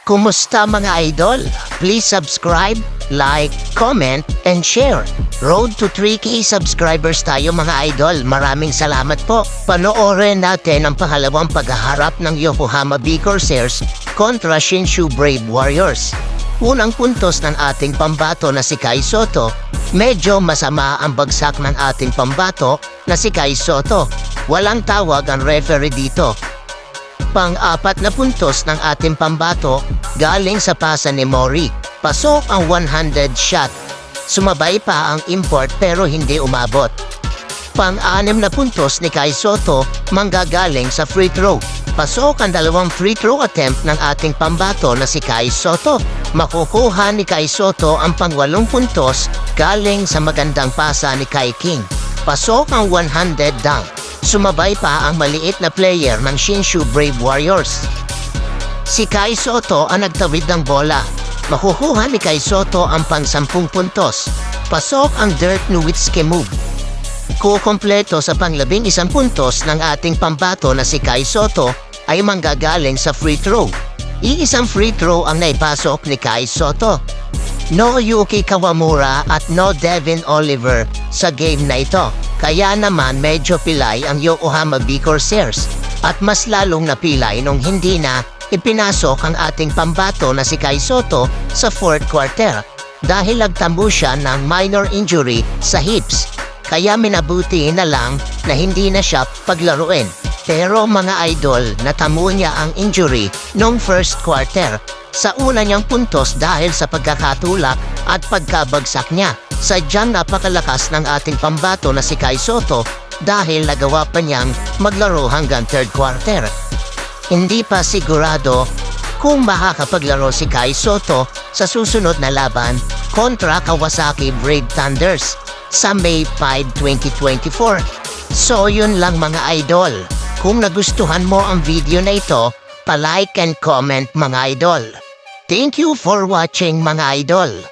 Kumusta mga idol? Please subscribe, like, comment, and share. Road to 3K subscribers tayo mga idol. Maraming salamat po. Panoorin natin ang pangalawang paghaharap ng Yokohama B Corsairs kontra Shinshu Brave Warriors. Unang puntos ng ating pambato na si Kai Sotto. Medyo masama ang bagsak ng ating pambato na si Kai Sotto. Walang tawag ang referee dito. Pang-apat na puntos ng ating pambato galing sa pasa ni Mori. Pasok ang 100 shot. Sumabay pa ang import pero hindi umabot. Pang-anim na puntos ni Kai Sotto manggagaling sa free throw. Pasok ang dalawang free throw attempt ng ating pambato na si Kai Sotto. Makukuha ni Kai Sotto ang pang-8 puntos galing sa magandang pasa ni Kai King. Pasok ang 100 dunk. Sumabay pa ang maliit na player ng Shinshu Brave Warriors. Si Kai Sotto ang nagtawid ng bola. Makukuha ni Kai Sotto ang pang-10 puntos. Pasok ang Dirk Nowitzki move. Kukompleto sa pang-11 puntos ng ating pambato na si Kai Sotto ay manggagaling sa free throw. Iisang free throw ang naipasok ni Kai Sotto. No Yuki Kawamura at no Devin Oliver sa game na ito. Kaya naman medyo pilay ang Yokohama B Corsairs at mas lalong napilay nung hindi na ipinasok ang ating pambato na si Kai Sotto sa 4th quarter dahil nagtambo siya ng minor injury sa hips. Kaya minabuti na lang na hindi na siya paglaruin. Pero mga idol, natamo niya ang injury noong 1st quarter sa una niyang puntos dahil sa pagkakatulak at pagkabagsak niya. Sadyang napakalakas ng ating pambato na si Kai Sotto dahil nagawa pa niyang maglaro hanggang 3rd quarter. Hindi pa sigurado kung makakapaglaro si Kai Sotto sa susunod na laban kontra Kawasaki Brave Thunders sa May 5, 2024. So yun lang mga idol. Kung nagustuhan mo ang video na ito, pa-like and comment mga idol. Thank you for watching mga idol.